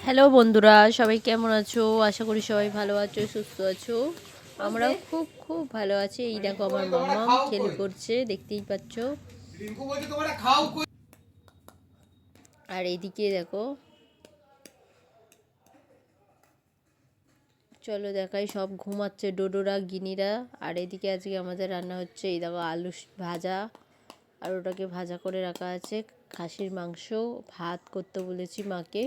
Hello বন্ধুরা, সবাই কেমন আছো? আশা করি সবাই ভালো আছো, সুস্থ আছো। আমরাও খুব খুব ভালো আছি। এই দেখো আমার মাম্মাম খেলি করছে, দেখতেই পাচ্ছ। আর এইদিকে দেখো, চলো দেখাই, সব ঘুমাচ্ছে ডোডোরা, গিনিরা। আর এদিকে আজকে আমাদের রান্না হচ্ছে, এই দেখো আলু ভাজা, আর ওটাকে ভাজা করে রাখা আছে। খাসির মাংস, ভাত করতে বলেছি মাকে।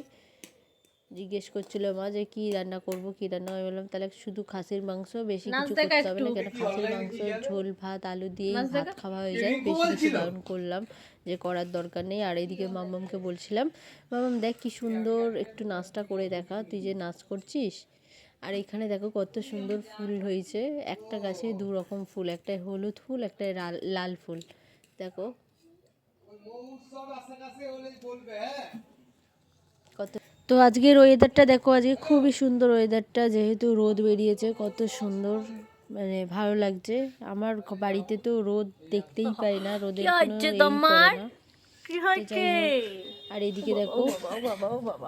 জিজ্ঞেস করছিল মা যে কী রান্না করবো, কী রান্না। আমি বললাম তাহলে শুধু খাসির মাংস, বেশি কিছু করতে হবে না, কেন খাসির মাংস ঝোল ভাত আলু দিয়েই ভাত খাওয়া হয়ে যায়, বেশি কিছু বারণ করলাম যে করার দরকার নেই। আর এইদিকে মাম্মামকে বলছিলাম, মাম্মাম দেখ কি সুন্দর একটু নাচটা করে দেখা, তুই যে নাচ করছিস। আর এখানে দেখো কত সুন্দর ফুল হয়েছে, একটা গাছে দু রকম ফুল, একটা হলুদ ফুল, একটা লাল ফুল, দেখো কত। তো আজকের ওয়েদারটা দেখো, আজকে খুবই সুন্দর ওয়েদারটা, যেহেতু রোদ বেরিয়েছে, কত সুন্দর, মানে ভালো লাগছে। আমার বাড়িতে তো রোদ দেখতেই পাই না, রোদের কোনো এই পড়ে না। আর এদিকে দেখো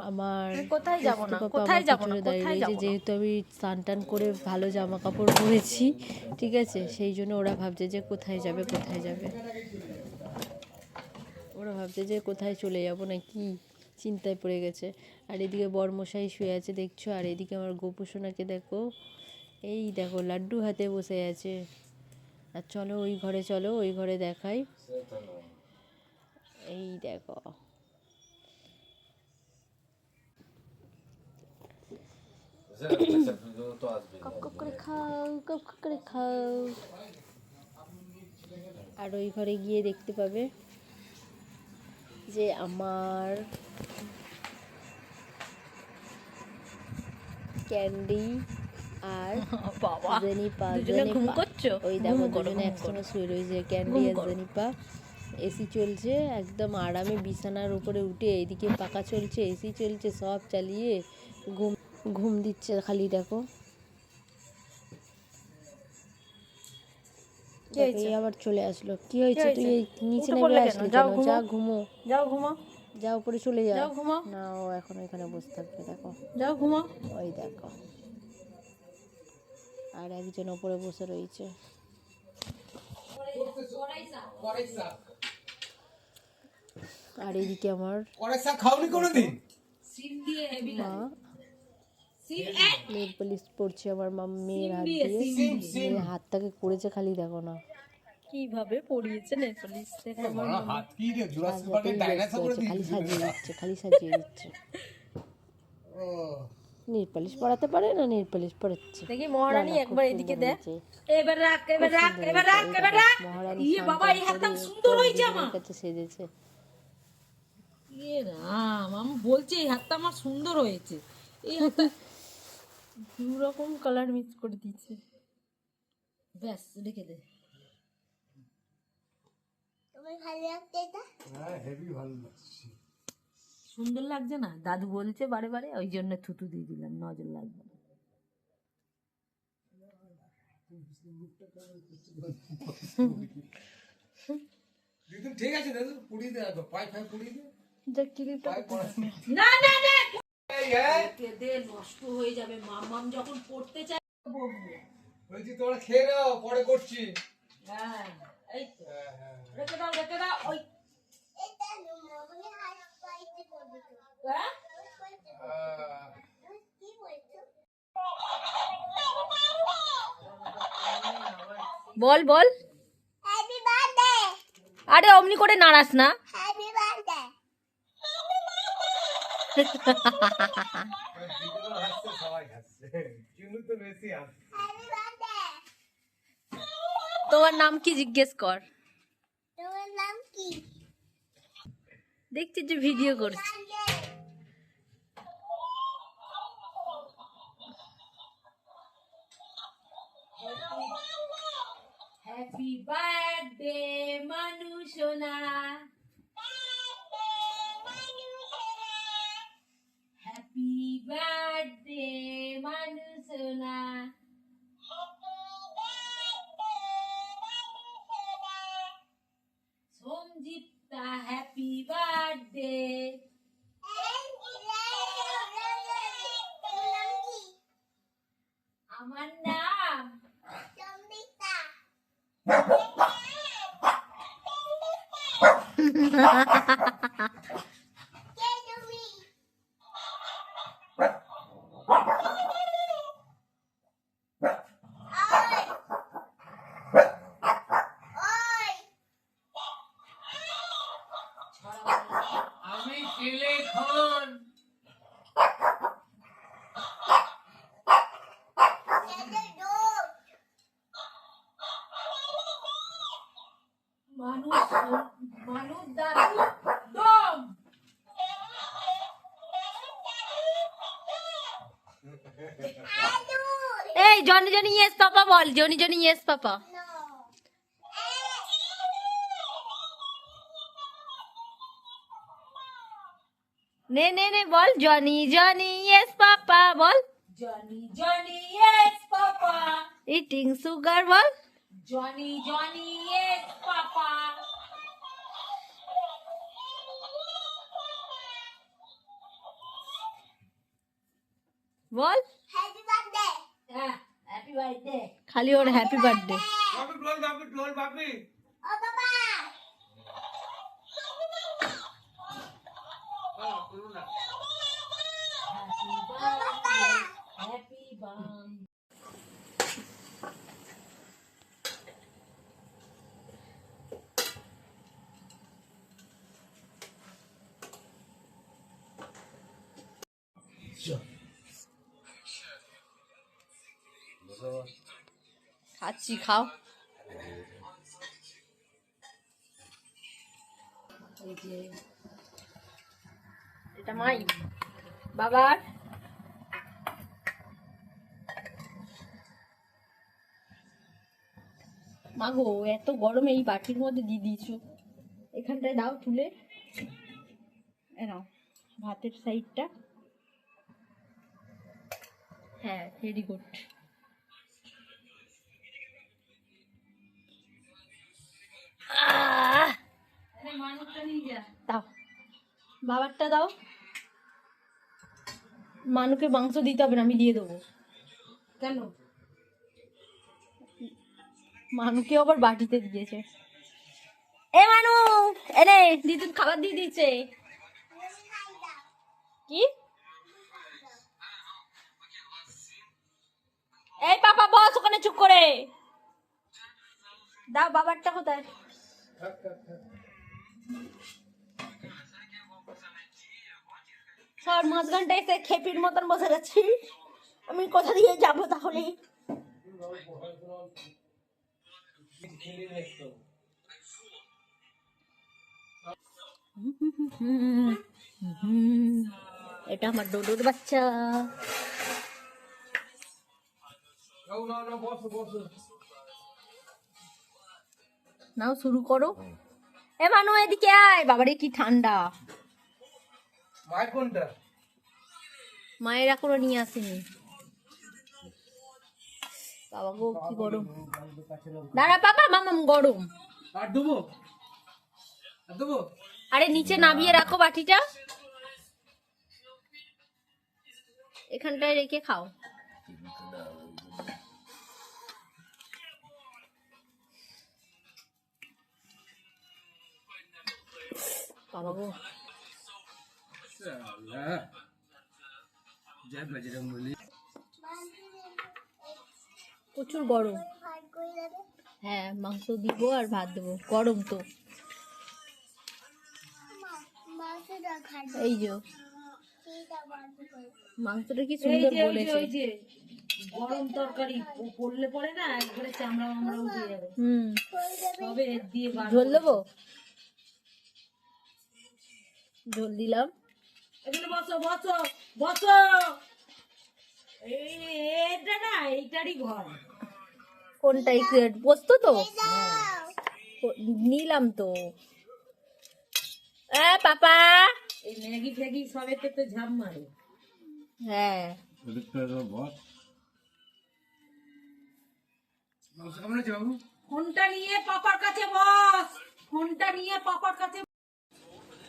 আমার কোথায় যাব না, কোথায় যাব না, দাঁড়িয়ে রয়েছে, যেহেতু আমি স্নান টান করে ভালো জামা কাপড় পরেছি, ঠিক আছে, সেই জন্য ওরা ভাবছে যে কোথায় যাবে, কোথায় যাবে, ওরা ভাবছে যে কোথায় চলে যাব না কি, চিন্তায় পড়ে গেছে। আর এদিকে বরমশাই শুয়ে আছে দেখছো, আর এদিকে আমার গোপু সোনাকে দেখো, এই দেখো লাড্ডু হাতে বসে আছে। আর চলো ওই ঘরে, চলো ওই ঘরে দেখাই, এই দেখো কপ কপ করে খাও, কপ কপ করে খাও। আর ওই ঘরে গিয়ে দেখতে পাবে যে আমার ক্যান্ডি আর জেনিপা, ওই দেখো দুজনে একসঙ্গে শুয়ে রয়েছে, ক্যান্ডি আর জেনিপা। এসি চলছে, একদম আরামে বিছানার উপরে উঠে, এইদিকে পাখা চলছে, এসি চলছে, সব চালিয়ে ঘুম ঘুম দিচ্ছে খালি। দেখো এই আবার চলে আসলো, কি হয়েছে? তুই নিচে নেমে আসলি কেন? যা ঘুমো, যাও ঘুমো, যাও উপরে চলে যাও, ঘুমো না, ও এখন এখানে বসে থাকবে। দেখো যাও ঘুমো, ওই দেখো আর একজন ওপরে বসে রয়েছে। আর এদিকে আমার মা নেল পলিশ পড়ছে, আমার মা মেয়ের হাত দিয়ে, মেয়ের হাতটাকে করেছে খালি, দেখো না কিভাবে পড়িয়েছে নেল পলিশ, খালি সাজিয়ে দিচ্ছে, খালি সাজিয়ে দিচ্ছে। নেল পলিশ পড়াতে পারে না, নেল পলিশ পড়াচ্ছে। দেখি মহারানী একবার এদিকে দে, এবার রাখ, এবার রাখ, এবার রাখ, এবার রাখ। মহারানী বাবা এই হাতটা সুন্দর হয়েছে, আমার কাছে সেজেছে। রাম, আমি বলছি এই হাতটা আমার সুন্দর হয়েছে, এই হাতটা দু রকম কালার মিক্স করে দিয়েছে। ব্যাস রেখে দে। তোমার ভালো লাগছে এটা? হ্যাঁ, হেভি ভালো লাগছে, সুন্দর লাগছে না? দাদু বলছে বারে বারে, ওই জন্য থুতু দিয়ে দিলাম, নজর লাগবে না। ঠিক আছে দাদু, পুড়িয়ে দে, পায়ে ফায়ে পুড়িয়ে দে, দেখ ক্লিপটা না না না দে, নষ্ট হয়ে যাবে। মাম্মাম যখন পড়তে চায় বলছি তোমরা খেয়ে নাও, পরে করছি। হ্যাঁ এই তো, রেখে দাও, রেখে দাও। ওই এটা মানে হাত পাইতে করবে তো, হ্যাঁ কি বলছো? বল বল, হ্যাপি বার্থডে। আরে অমনি করে নাড়াস না। Happy birthday. তোমার নাম কি জিজ্ঞেস কর, তোমার নাম কি? দেখছি যে ভিডিও করছি। হ্যাপি বার্থডে মানু সোনা, হ্যাপি বার্থডে মানু সোনা, সঞ্জিতা হ্যাপি বার্থডে। আমি ছেলে খান মানুষ মানুষ দাদু দম এই জনি জনি ইয়েস পাপা বল, জনি জনি ইয়েস পাপা। নে নে নে বল, জনি জনি ইয়েস পাপা বল। Johnny Johnny yes papa eating sugar বল। জনি জনি ইয়েস পাপা বল হ্যাপি বার্থডে হ্যাঁ হ্যাপি বার্থডে খালি ওর হ্যাপি বার্থডে। বাপি বল বাপি বল বাপি ও বাবা হ্যাপি বার্থডে খাচ্ছি, খাও। এটা মাই বাবার। মা গো, এত গরমে এই বাটির মধ্যে দিয়ে দিয়েছো, এখানটায় দাও তুলে। নাও ভাতের সাইডটা। হ্যাঁ, ভেরি গুড। দাও বাবারটা দাও। মানুকে মাংস দিতে হবে না, আমি দিয়ে দেবো। কেন মানুকে আবার বাটিতে দিয়েছে। এ মানু, এনে দিদুন খাবার দিয়ে দিচ্ছে। কি? এই পাপা বস ওখানে, চুপ করে দাও। বাবারটা কোথায়? স্যার মাঝখানটা এসে খেপির মতন বসে গেছি, আমি কোথা দিয়ে যাবো তাহলে? এটা আমার ডোডোর বাচ্চা। নাও শুরু করো। এ মানু এদিকে আয়। বাবারে কি ঠান্ডা। মায়ের কোনটা মায়ের এখনো নিয়ে আসেনি। বাবা গো কি গরম। দাঁড়া পাপা, মামাম গরম। আর দেবো আর দেবো আরে নিচে নামিয়ে রাখো বাটিটা, এখানটায় রেখে খাও। বাবা গো জয় বজরংবলী। প্রচুর গরম। হ্যাঁ, মাংস দিব আর ভাত দেবো। গরম তো। এই যে মাংসটা কি সুন্দর বলেছে। গরম তরকারি পড়লে পরে না একবারে চামড়া মামড়া উঠে যাবে। তবে এর দিয়ে ঝোল দেবো। ঝোল দিলাম। এখানে বসো বসো বসো। এটা না এইটারই ঘর। কোনটাই পোস্ত তো নিলাম তো। পাপা এই ম্যাগি ফ্যাগি সবেতে তো ঝাপ মারে। হ্যাঁ, ফোনটা নিয়ে পাপার কাছে বস। ফোনটা নিয়ে পাপার কাছে।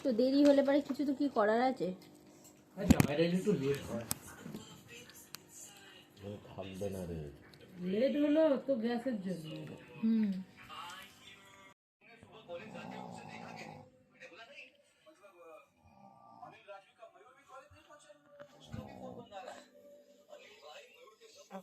তো দেরি হলে পরে কিছু তো কি করার আছে। লেট হলো তো গ্যাসের জন্য। আহ